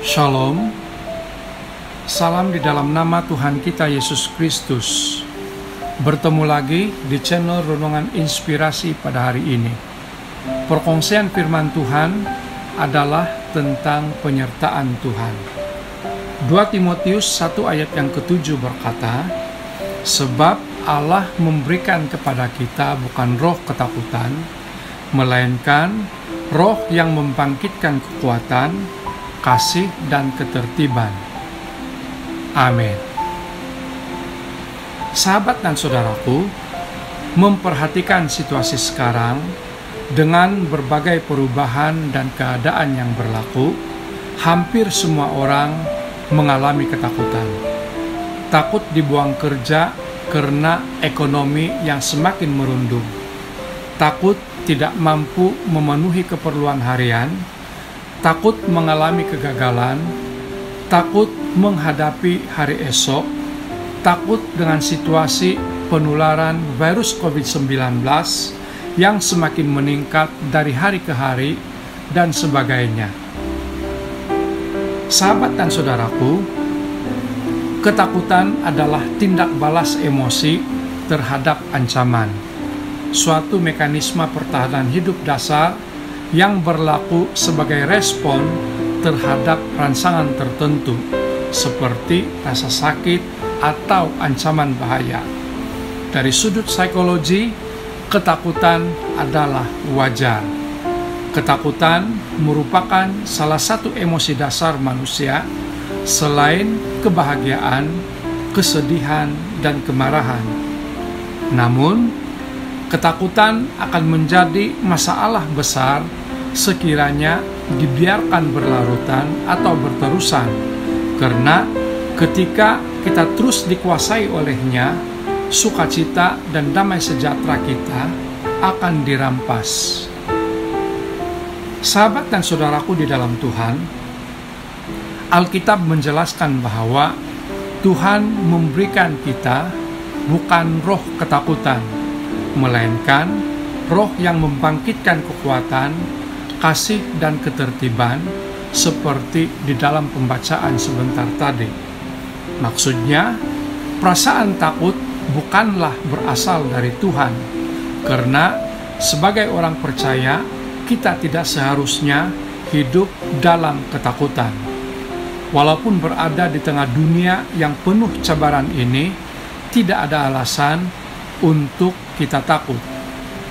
Shalom, salam di dalam nama Tuhan kita Yesus Kristus. Bertemu lagi di channel Renungan Inspirasi pada hari ini. Perkongsian firman Tuhan adalah tentang penyertaan Tuhan. 2 Timotius 1 ayat yang ke-7 berkata, "Sebab Allah memberikan kepada kita bukan roh ketakutan, melainkan roh yang membangkitkan kekuatan, kasih dan ketertiban." Amin. Sahabat dan saudaraku, memperhatikan situasi sekarang dengan berbagai perubahan dan keadaan yang berlaku, hampir semua orang mengalami ketakutan. Takut dibuang kerja karena ekonomi yang semakin merundung. Takut tidak mampu memenuhi keperluan harian, takut mengalami kegagalan, takut menghadapi hari esok, takut dengan situasi penularan virus COVID-19 yang semakin meningkat dari hari ke hari, dan sebagainya. Sahabat dan saudaraku, ketakutan adalah tindak balas emosi terhadap ancaman, suatu mekanisme pertahanan hidup dasar yang berlaku sebagai respon terhadap rangsangan tertentu, seperti rasa sakit atau ancaman bahaya. Dari sudut psikologi, ketakutan adalah wajar. Ketakutan merupakan salah satu emosi dasar manusia selain kebahagiaan, kesedihan, dan kemarahan. Namun, ketakutan akan menjadi masalah besar sekiranya dibiarkan berlarutan atau berterusan, karena ketika kita terus dikuasai olehnya, sukacita dan damai sejahtera kita akan dirampas. Sahabat dan saudaraku di dalam Tuhan, Alkitab menjelaskan bahwa Tuhan memberikan kita bukan roh ketakutan, melainkan roh yang membangkitkan kekuatan, kasih dan ketertiban, seperti di dalam pembacaan sebentar tadi. Maksudnya, perasaan takut bukanlah berasal dari Tuhan, karena sebagai orang percaya, kita tidak seharusnya hidup dalam ketakutan. Walaupun berada di tengah dunia yang penuh cabaran ini, tidak ada alasan untuk kita takut,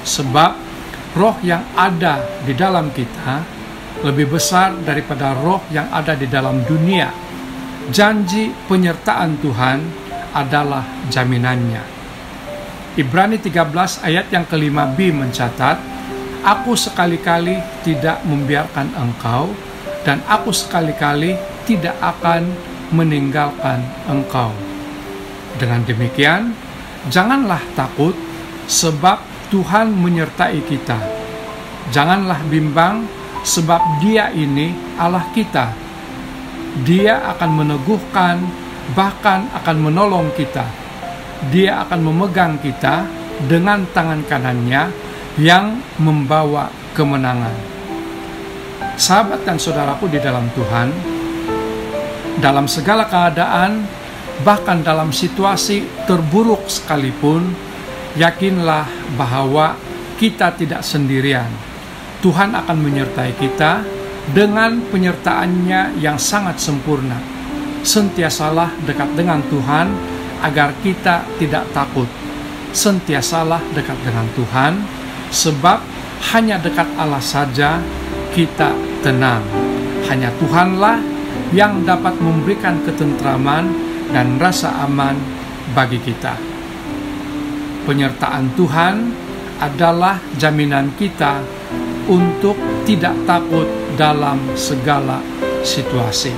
sebab roh yang ada di dalam kita lebih besar daripada roh yang ada di dalam dunia. Janji penyertaan Tuhan adalah jaminannya. Ibrani 13 ayat yang ke-5b mencatat, "Aku sekali-kali tidak membiarkan engkau, dan aku sekali-kali tidak akan meninggalkan engkau." Dengan demikian, janganlah takut, sebab Tuhan menyertai kita. Janganlah bimbang, sebab Dia ini Allah kita. Dia akan meneguhkan, bahkan akan menolong kita. Dia akan memegang kita dengan tangan kanannya yang membawa kemenangan. Sahabat dan saudaraku di dalam Tuhan, dalam segala keadaan, bahkan dalam situasi terburuk sekalipun, yakinlah bahwa kita tidak sendirian. Tuhan akan menyertai kita dengan penyertaannya yang sangat sempurna. Sentiasalah dekat dengan Tuhan agar kita tidak takut. Sentiasalah dekat dengan Tuhan, sebab hanya dekat Allah saja kita tenang. Hanya Tuhanlah yang dapat memberikan ketentraman dan rasa aman bagi kita. Penyertaan Tuhan adalah jaminan kita untuk tidak takut dalam segala situasi.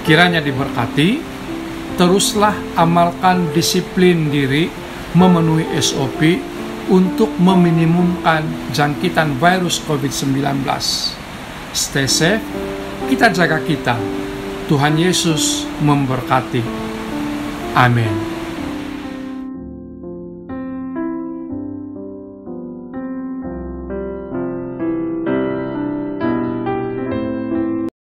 Kiranya diberkati, teruslah amalkan disiplin diri, memenuhi SOP untuk meminimumkan jangkitan virus COVID-19. Stay safe, kita jaga kita. Tuhan Yesus memberkati. Amin.